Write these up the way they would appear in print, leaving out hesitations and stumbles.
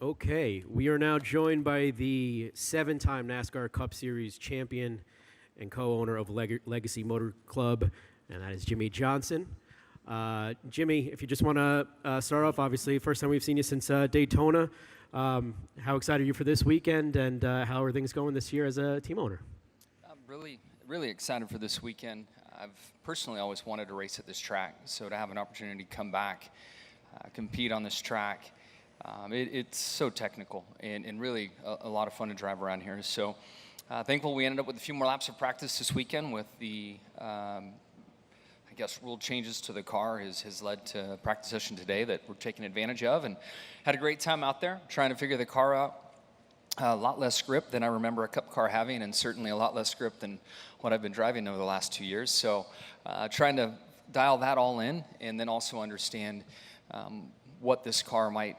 Okay, we are now joined by the 7-time NASCAR Cup Series champion and co-owner of Legacy Motor Club, and that is Jimmie Johnson. Jimmie, if you just want to start off, obviously, first time we've seen you since Daytona. How excited are you for this weekend, and how are things going this year as a team owner? I'm really excited for this weekend. I've personally always wanted to race at this track, so to have an opportunity to come back, compete on this track, it's so technical and really a lot of fun to drive around here. So thankful we ended up with a few more laps of practice this weekend with the, I guess, rule changes to the car has led to a practice session today that we're taking advantage of, and had a great time out there trying to figure the car out. A lot less grip than I remember a Cup car having, and certainly a lot less grip than what I've been driving over the last 2 years. So trying to dial that all in, and then also understand what this car might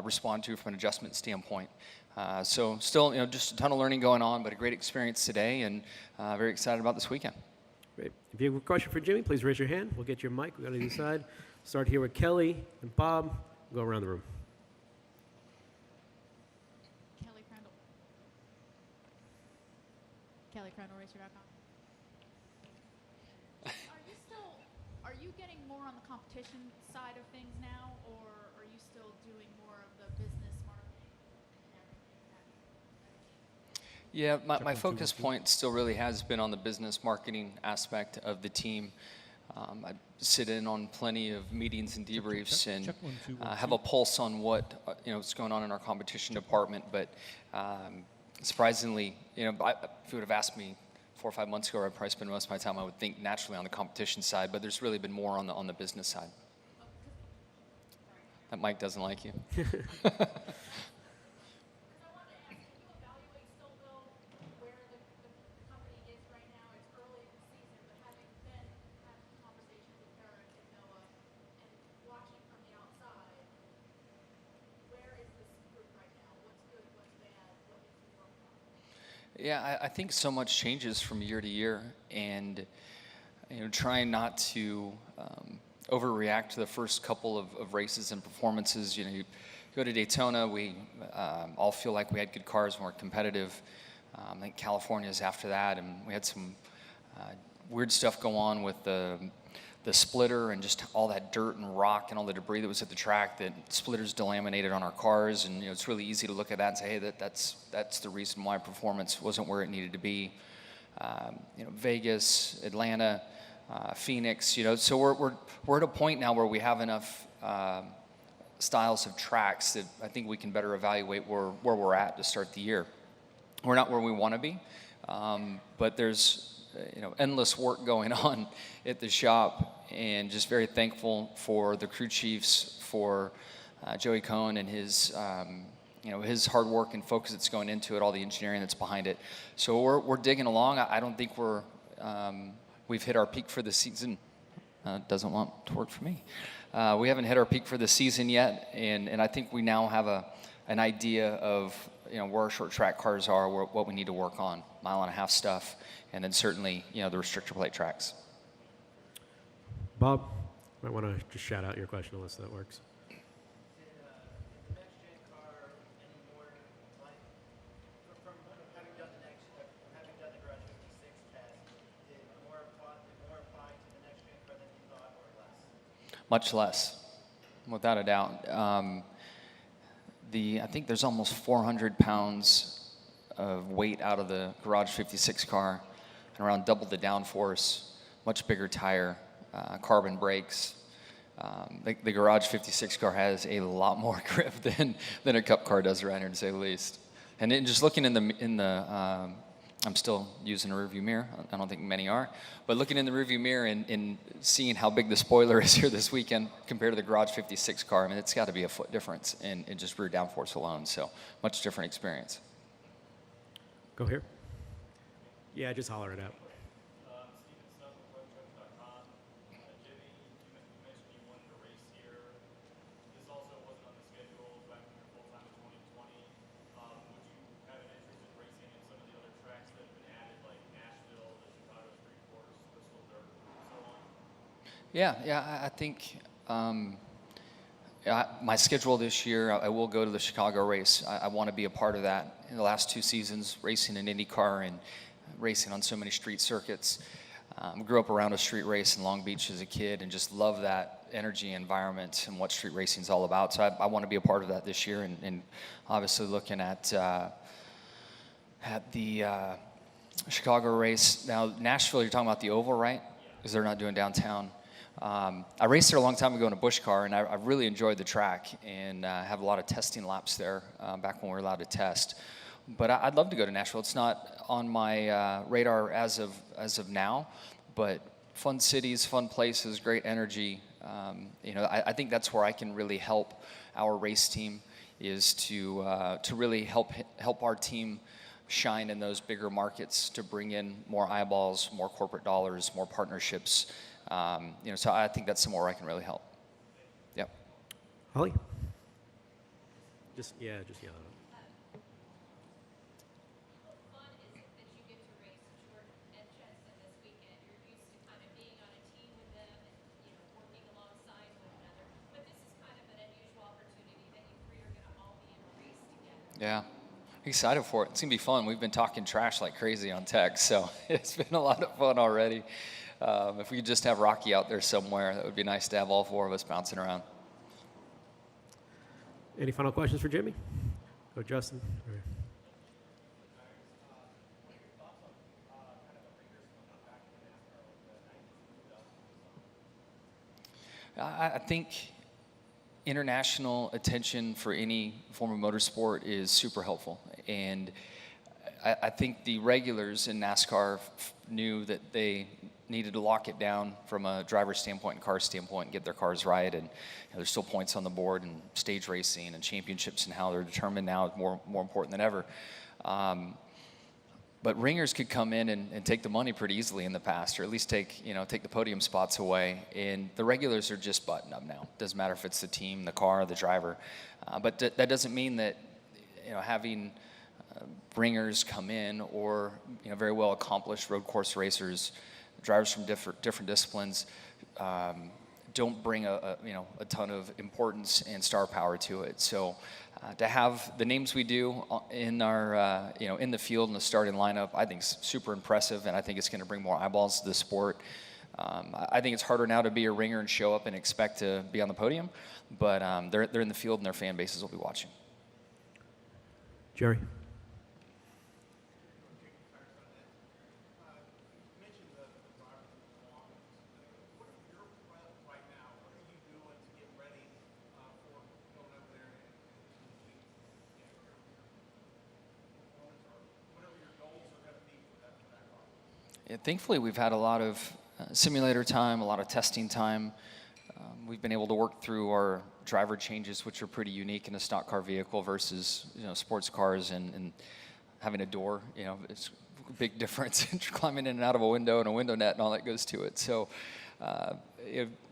respond to from an adjustment standpoint. So still, just a ton of learning going on, but a great experience today, and very excited about this weekend. Great. If you have a question for Jimmie, please raise your hand. We'll get your mic. We'll go to the side. Start here with Kelly and Bob. We'll go around the room. Kelly Crandall, Racer.com. Are you getting more on the competition side of things now, or are you still doing more of the business marketing and everything? Yeah, my focus point still really has been on the business marketing aspect of the team. I sit in on plenty of meetings and debriefs and have a pulse on what's going on in our competition department, but surprisingly, if you would have asked me 4 or 5 months ago, I'd probably spend most of my time, I would think, naturally on the competition side, but there's really been more on the business side. That mic doesn't like you. Yeah, I think so much changes from year to year, and trying not to overreact to the first couple of races and performances. You go to Daytona, we all feel like we had good cars and we're competitive. I think California's after that, and we had some weird stuff go on with the splitter and just all that dirt and rock and all the debris that was at the track that splitters delaminated on our cars, and it's really easy to look at that and say, hey, that's the reason why performance wasn't where it needed to be. Vegas, Atlanta, Phoenix, so we're at a point now where we have enough styles of tracks that I think we can better evaluate where we're at to start the year. We're not where we want to be, but there's endless work going on at the shop, and just very thankful for the crew chiefs, for Joey Cohn and his his hard work and focus that's going into it, all the engineering that's behind it. So we're digging along. I don't think we've hit our peak for the season. Doesn't want to work for me. We haven't hit our peak for the season yet, and I think we now have an idea of where our short track cars are, what we need to work on, mile-and-a-half stuff, and then certainly the restrictor plate tracks. Bob, might want to just shout out your question unless that works. Much less, without a doubt. I think there's almost 400 pounds of weight out of the Garage 56 car, and around double the downforce, much bigger tire, carbon brakes. The Garage 56 car has a lot more grip than a Cup car does around here, to say the least. And then just looking in the I'm still using a rearview mirror. I don't think many are. But looking in the rearview mirror and seeing how big the spoiler is here this weekend compared to the Garage 56 car, I mean, it's got to be a foot difference in just rear downforce alone. So much different experience. Go here. Yeah, just holler it out. Yeah, I think My schedule this year, I will go to the Chicago race. I want to be a part of that. In the last 2 seasons, racing in IndyCar and racing on so many street circuits. Grew up around a street race in Long Beach as a kid and just love that energy environment and what street racing is all about. So I want to be a part of that this year, and obviously looking at the Chicago race. Now, Nashville, you're talking about the oval, right? Because they're not doing downtown. I raced there a long time ago in a Busch car, and I really enjoyed the track and have a lot of testing laps there back when we were allowed to test. But I'd love to go to Nashville. It's not on my radar as of now, but fun cities, fun places, great energy. I think that's where I can really help our race team, is to really help our team shine in those bigger markets, to bring in more eyeballs, more corporate dollars, more partnerships. So I think that's somewhere I can really help. Yep. Holly? Just yell it out. How fun is it that you get to race Jordan and Jensen this weekend? You're used to kind of being on a team with them and working alongside one another. But this is kind of an unusual opportunity that you three are going to all be in a race together. Yeah. Excited for it. It's going to be fun. We've been talking trash like crazy on text, so it's been a lot of fun already. If we could just have Rocky out there somewhere, that would be nice to have all 4 of us bouncing around. Any final questions for Jimmie? Go, Justin. I think international attention for any form of motorsport is super helpful. And I think the regulars in NASCAR knew that they needed to lock it down from a driver standpoint and car standpoint and get their cars right. And there's still points on the board, and stage racing and championships and how they're determined now is more important than ever. But ringers could come in and take the money pretty easily in the past, or at least take the podium spots away. And the regulars are just buttoned up now. Doesn't matter if it's the team, the car, the driver. But that doesn't mean that having ringers come in, or very well accomplished road course racers, drivers from different disciplines, don't bring a ton of importance and star power to it. So to have the names we do in our in the field in the starting lineup, I think is super impressive, and I think it's going to bring more eyeballs to the sport. I think it's harder now to be a ringer and show up and expect to be on the podium, but they're in the field and their fan bases will be watching. Jerry? Yeah, thankfully, we've had a lot of simulator time, a lot of testing time. We've been able to work through our driver changes, which are pretty unique in a stock car vehicle versus sports cars, and having a door. It's a big difference in climbing in and out of a window and a window net and all that goes to it. So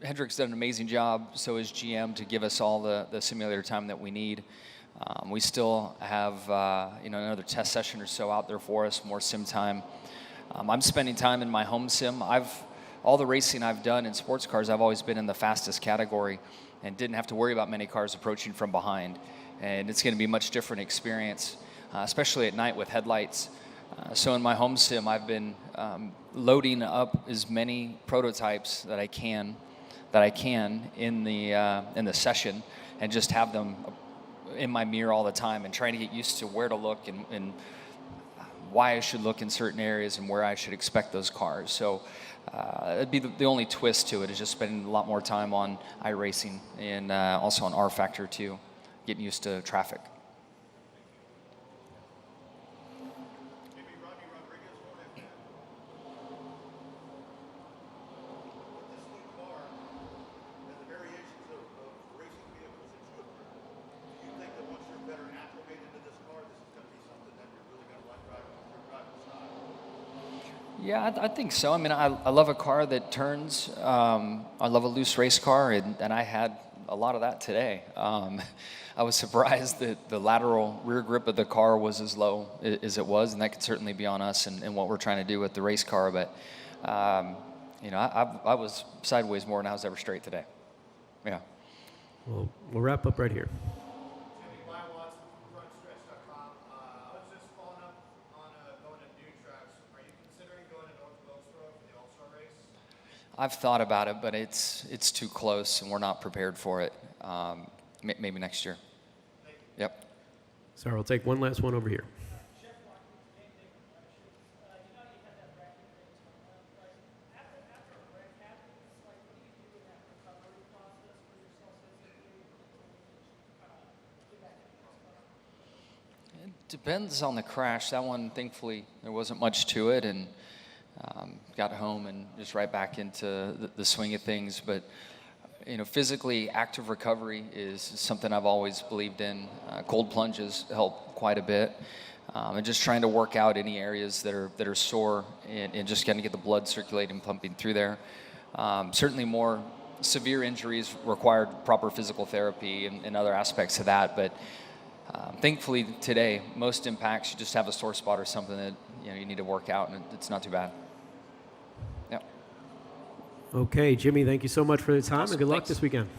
Hendrick's done an amazing job. So has GM, to give us all the simulator time that we need. We still have another test session or so out there for us, more sim time. I'm spending time in my home sim. All the racing I've done in sports cars, I've always been in the fastest category and didn't have to worry about many cars approaching from behind. And it's going to be a much different experience, especially at night with headlights. So in my home sim, I've been loading up as many prototypes that I can in the session, and just have them in my mirror all the time, and trying to get used to where to look and why I should look in certain areas and where I should expect those cars. So it'd be the only twist to it, is just spending a lot more time on iRacing and also on R Factor too, getting used to traffic. Yeah, I think so. I mean, I love a car that turns. I love a loose race car, and I had a lot of that today. I was surprised that the lateral rear grip of the car was as low as it was, and that could certainly be on us and what we're trying to do with the race car. But, I was sideways more than I was ever straight today. Yeah. We'll wrap up right here. Jimmy, Brian Watson from frontstretch.com. I was just following up on going to new tracks. Are you considering going to North Wilkesboro for the All-Star race? I've thought about it, but it's too close, and we're not prepared for it. Maybe next year. Yep. Sorry, we'll take one last one over here. It depends on the crash. That one, thankfully, there wasn't much to it, and got home and just right back into the swing of things. But physically active recovery is something I've always believed in. Cold plunges help quite a bit, and just trying to work out any areas that are sore and just kind of get the blood circulating, pumping through there. Certainly, more severe injuries required proper physical therapy and other aspects of that, but. Thankfully, today, most impacts, you just have a sore spot or something that you need to work out, and it's not too bad. Yep. Okay, Jimmy, thank you so much for the time, Awesome. and good luck Thanks. this weekend.